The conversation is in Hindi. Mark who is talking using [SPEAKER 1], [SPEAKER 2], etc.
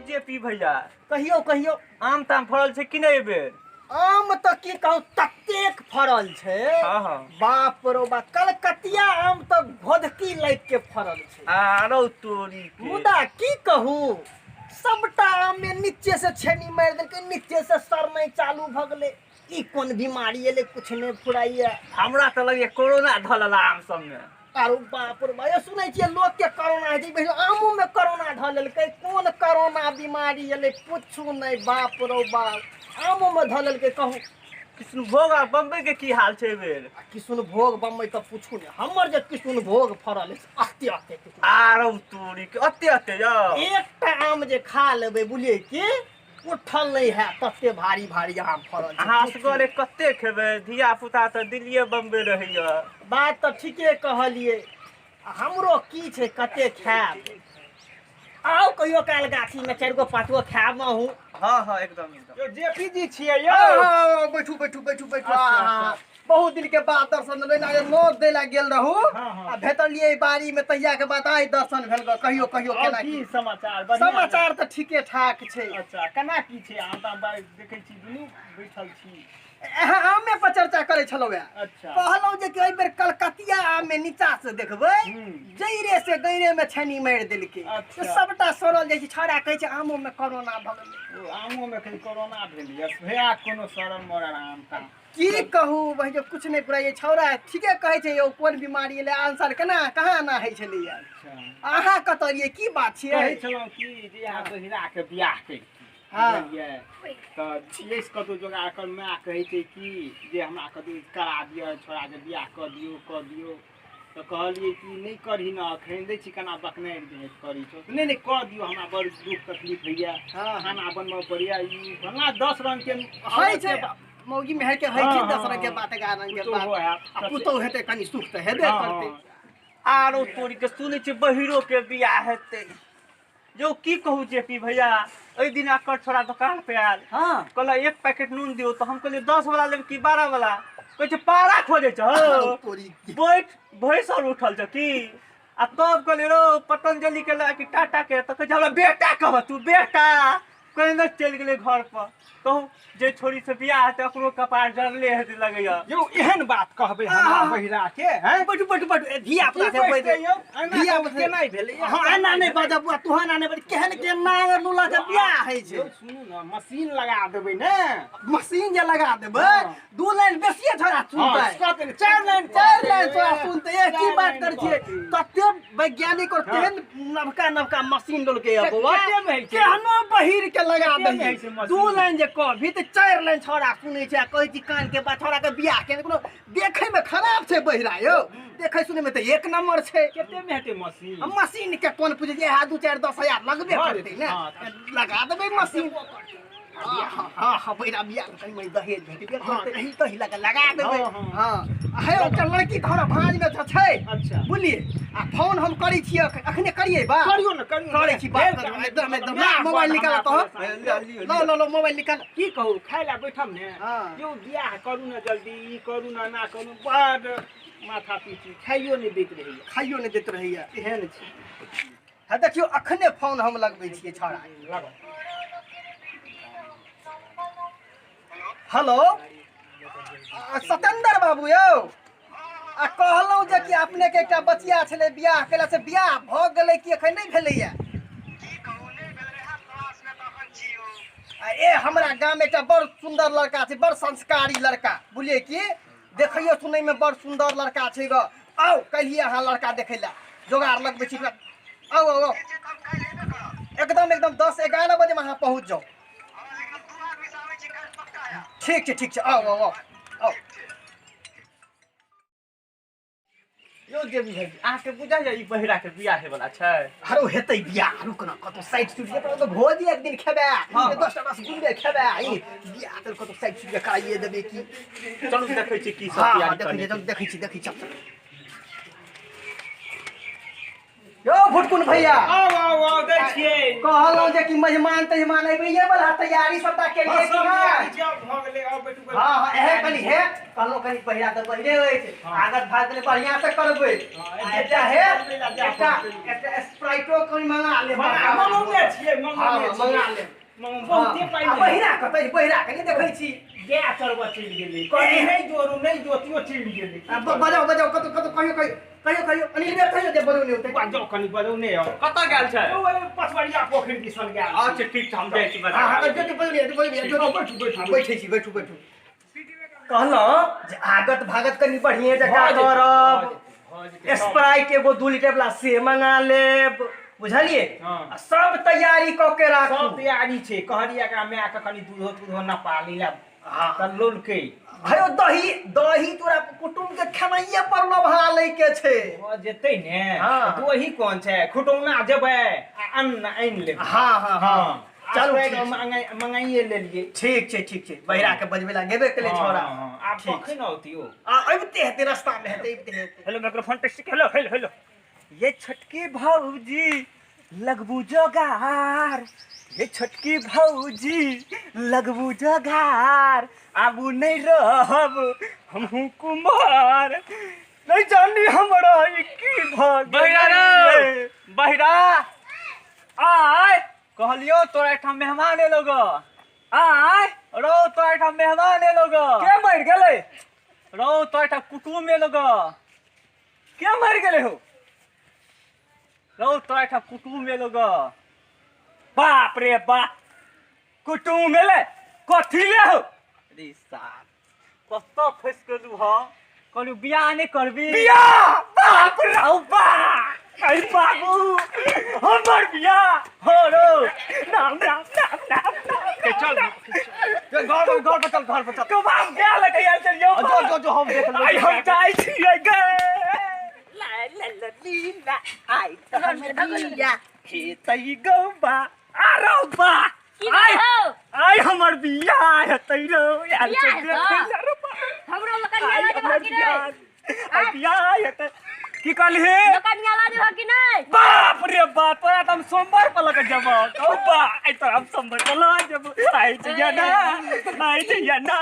[SPEAKER 1] जेपी भैया
[SPEAKER 2] कहियो कहियो
[SPEAKER 1] आम ताम फड़ल छै कि नहीं बेर?
[SPEAKER 2] आम तो की कहूँ ततेक फड़ल छे।
[SPEAKER 1] हाँ हाँ
[SPEAKER 2] बाप रो बाप कलकतिया आम तो भोदकी लाग के फड़ल छे।
[SPEAKER 1] आरो तोरी के
[SPEAKER 2] मुदा की कहूँ सबटा आम में नीचे से छेनी मार देलकै, नीचे से सरनाई चालू भ गेलै। ई कोन बीमारी एले कुछ नहीं फुराइया।
[SPEAKER 1] हमरा तो लगे कोरोना धलल आम सब में।
[SPEAKER 2] आरो बाप रे बाप सुनै छियै लोग के कोरोना है छै, आमू में कोरोना ध लेलकै। कोन कोरोना बीमारी एले पूछू नहीं बाप रो बाप। आमू में ध लेलकै कहूँ।
[SPEAKER 1] किशनभोग आ बम्बई के की हाल छै बेर?
[SPEAKER 2] किशनभोग बम्बई तो पूछू नहीं। हमर जे किशनभोग फड़ल है अत्ते अत्ते
[SPEAKER 1] आरो तोरी के अत्ते अत्ते यौ।
[SPEAKER 2] एकटा आम जे खा लेबै बुझलियै कि उठल नहीं है, तत्ते भारी भारी आम फड़ल छै।
[SPEAKER 1] अहाँ असगरे कते खेबै? धिया पुता तो दिल्लीए बम्बई रहैया।
[SPEAKER 2] बात तो ठीके कहलिए। हमरो की छै कते खायब। आओ कहियो काल गाछी में 4 गो 5 गो खायब हूँ।
[SPEAKER 1] हाँ हाँ एकदम एकदम।
[SPEAKER 3] यो जेपी जी छियै यौ।
[SPEAKER 2] बैठू बैठू बैठू बैठू। बहुत दिन के बाद दर्शन लेना नोत दे ला गेल रहू। आ भेटलिए बारी में तहिया के बाद आई दर्शन भेल। कहियो कहियो केना
[SPEAKER 3] की समाचार? बढ़िया
[SPEAKER 2] समाचार तो ठीके ठाक छै।
[SPEAKER 3] अच्छा केना की छै? आम ताम बारी देखै छी दुनू बैठल छी।
[SPEAKER 2] आमे पर चर्चा करे छलौ।
[SPEAKER 3] अच्छा
[SPEAKER 2] कहलौ जे कि एहि बेर कलकतिया आम में नीचा से देखबै जइरे से गइरे में छेनी मार देलकै।
[SPEAKER 3] अच्छा।
[SPEAKER 2] सबटा सड़ल जाइ छै। छौड़ा कहै छै आमो में कोरोना भ गेलै।
[SPEAKER 3] ओ आमो में कहीं कोरोना भेल यऽ? भैया कोनो सड़ल मरल आम ताम
[SPEAKER 2] की कहू भाई जो कुछ नहीं पुराइए। छौड़ा ठीके कहै छै यौ कोन बीमारी एले आंसर केना कहाँ ना है छलै यार।
[SPEAKER 3] अच्छा
[SPEAKER 2] अहाँ कतरिए की बात छियै?
[SPEAKER 3] कहै छलहुँ कि जे अहाँ बहिरा के बियाह करि
[SPEAKER 2] हाँ।
[SPEAKER 3] तऽ लेस कतहु जोगाड़ कर माय कहै छै कि जे हमरा कतहु करा दिअ, छोड़ाके बियाह कऽ दियौ। तऽ कहलिए कि नहीं करही ना, एखन दै छी केना बकनाइ जे करी छौ। नहीं कऽ दियौ, हमरा बड़ दुख तकलीफ होइए। खाना बनबऽ पड़ैए। ई फल्लाँ 10 रंग के
[SPEAKER 2] है छै मौगी में है के है छै 10 रंग के बात 11 रंग के
[SPEAKER 3] पुतौह
[SPEAKER 2] बात।
[SPEAKER 3] हैत।
[SPEAKER 2] आ पुतौह हेतै कनी सुख तऽ हेबे करतै।
[SPEAKER 1] आरो तोरी के सुनै छी बहिरो के बियाह हेतै। जो की कहू जेपी भैया, ओइ दिन आकर छोड़ा दुकान पे आयल।
[SPEAKER 2] हाँ
[SPEAKER 1] कहला 1 पैकेट नून दियो। तो हम कहलिए 10 वाला लेब कि 12 वाला? कहै छै पारा खोजे छ
[SPEAKER 2] तोरी
[SPEAKER 1] बैठ भैंसर उठल छ की। आ तब कहलिए रो पतंजलि के ला कि टाटा के। तो कहै छै हमरा बेटा कह तू बेटा। कहै न चल गेले घर पर। कहू जे छोरी से बियाह हेतै ओकरो कपार जरले हेतै लगैया।
[SPEAKER 3] यौ एहन बात कहबै हमरा बहिरा के? हैं
[SPEAKER 2] बैठू बैठू बैठू। धिया पुता से बैठ
[SPEAKER 3] यौ
[SPEAKER 2] धिया
[SPEAKER 3] एना
[SPEAKER 2] पुता
[SPEAKER 3] केना भेलै?
[SPEAKER 2] हां एना नहीं बाजा बुआ तू एना नहीं केहन के नांग लूला के बियाह है छै।
[SPEAKER 3] यौ सुनू ना, मशीन लगा देबै ने।
[SPEAKER 2] मशीन जे लगा देबै 2 लाइन बेसिए छोड़ा सुनतै।
[SPEAKER 3] 4 लाइन
[SPEAKER 2] 4 लाइन छोड़ा सुनतै। एक की बात कर छियै तते वैज्ञानिक और तेहन नवका नवका मशीन लोलके है बउआ। केहनो बहिर के लगा दे 2 लाइन जे कहबी त 4 लाइन छोड़ा सुनै छै। कहै छी कान के बात छोड़ा के बियाह के कोनो देखे में खराब छै बहिरा यौ। देखे सुने में त 1 नंबर छै।
[SPEAKER 3] केते में हेतै मशीन?
[SPEAKER 2] मशीन के कोन पूछे जे 2 4 10 हजार लगबे करतै ने। लगा देबै मशीन। हाँ बहिरा बियाह कहीं में दहेज भेटबे करतै। कहीं कहीं लगा देबै। हां है ओकर लड़की त हमरा भांज में छै।
[SPEAKER 3] अच्छा
[SPEAKER 2] बुझलिए आ फोन हम करै छियै अखने करिए बा
[SPEAKER 3] करियो ना करियो।
[SPEAKER 2] करै छी बात एकदम एकदम ला मोबाइल निकाल तो लो मोबाइल निकाल।
[SPEAKER 3] की कहू खाइ ला बैठम ने। यौ बियाह करू ना जल्दी, ई करू ना ना करू बड़ माथा पीची। खाइयो नहीं दैत रहैया।
[SPEAKER 2] खाइयो नहीं देत रहैया।
[SPEAKER 3] एहन छै।
[SPEAKER 2] है देखियो अखने फोन हम लगबै छियै छौड़ा।
[SPEAKER 3] लगाओ।
[SPEAKER 2] हेलो सतेंद्र बाबू यौ आ कहलौ जे कि अपने के एकटा बचिया छले बियाह केला से बियाह भ गेलै कि एखन नहीं भेलैया? ए हमरा गांव में एकटा बड़ सुंदर लड़का छै, बड़ संस्कारी लड़का बुझलिए कि देखियो सुनै में बड़ सुंदर लड़का छै ग। आओ कहिए अहाँ लड़का देखै ला जोगाड़ लगबै छी। आओ आओ एकदम एकदम 10 11 बजे में अहाँ पहुंच जाओ। ठीक छै आओ आओ आओ।
[SPEAKER 1] यो जेबी भाई आके बुझा जा ई बहिरा के बियाह हे वाला छै।
[SPEAKER 2] अरे हेतै बियाह रुक न कतो साइड सुट के तो भोज एक दिन खेबे 10 टा बस गुंडे खेबे। ई बियाह तो कतो साइड सुट के कराइए देबे की।
[SPEAKER 1] चलू देखै छी की सब तैयारी
[SPEAKER 2] देखै
[SPEAKER 1] करै
[SPEAKER 2] छी देखै छी चल। यो फुटकुन भैया
[SPEAKER 3] आओ दै छियै
[SPEAKER 2] कहलौं जे कि मेहमान तेहमान अइबे ये वाला तैयारी सबटा के लिए कि नहीं
[SPEAKER 3] जब भ गेलै अब बेटू
[SPEAKER 2] हां हां एहे कनी हे कहलौं कनी पहिरा त पहिले होय छै आगत भाग ले बढ़िया से करबै एटा हे एटा स्प्राइटो कोई मंगा ले
[SPEAKER 3] मंगौने छियै
[SPEAKER 2] मंगा ले
[SPEAKER 3] बहुते पाइ
[SPEAKER 2] पहिरा कतै पहिरा कनी देखै छी
[SPEAKER 3] गे चलबा चलि गेलै कहि नहीं जोरू नहीं जोतियो चलि गेलै
[SPEAKER 2] बजाओ कतो कहियो अनिल बे कहियो जे बजौ नहीं
[SPEAKER 3] बाजो कनी बजौ नहीं हो
[SPEAKER 1] कतऽ गेल छै
[SPEAKER 3] ओ पछवाड़िया पोखरि दिसन गेल
[SPEAKER 1] अच्छा ठीक छै हम जाइ छी बता
[SPEAKER 2] हां जो बैठू कहलौं जे आगत भागत कनी बढ़िया जगह करब स्प्राइट एगो 2 लीटर वाला से मंगा लेब बुझलिए सब तैयारी क के राखू
[SPEAKER 3] सब तैयारी छै कहलिया का मैं के कनी दूध न पाली ला त लोल के
[SPEAKER 2] भयो दही तोरा कुटुम के खनाइए पर लोभा लै के छै
[SPEAKER 3] हो जेतै ने तो वही कोन छै खुटौना जेबै अन्न आइन लेब
[SPEAKER 2] हां
[SPEAKER 3] चलू मंगाइए लेलिए
[SPEAKER 2] ठीक छै बहिरा के बजबे ला गेबे केले छोरा
[SPEAKER 3] आप कखन औतियो
[SPEAKER 2] अबते हेते रास्ता में हेते
[SPEAKER 1] हेलो माइक्रोफोन टेस्ट हेलो ये छटकी भौजी लगबू जोगार ये छटकी भौजी लगबू जोगार आबू नहीं रहब हमहू कुमार नहीं जानी हमरा की भाग बहिरा आय कहलियो तोरा एठाम मेहमान एलो ग आय रो तोरा एठाम मेहमान एलो ग के मर गेलै रो तोरा एठाम कुटुम एलो ग के मर गेलै हो रो तोरा एठाम कुटुम एलो ग बाप रे बाप कुटुम एले कथी ले हो रे साल कत्तो फंस गेलू ह कहलू बियाह नहीं करबी बियाह बाप रे बाप आई बाबू हमर बियाह हो रो नाम के चल घर पर चल तो बाप गेल के यार चलियो जो हम देख लो हम जाई छी गे ला लीला आई त हमरिया खेतई गौबा आरो बा आई हमर बियाह हेतै रो यार से देख रो
[SPEAKER 4] हमरो लकनिया लाज कि नहीं
[SPEAKER 1] बियाह हेतै की कहली
[SPEAKER 4] लकनिया लाज हो कि नहीं
[SPEAKER 1] बाप रे बाप तोरा त हम सोमवार पर लग जब गौबा आई त हम सोमवार पर लग जब आई जया ना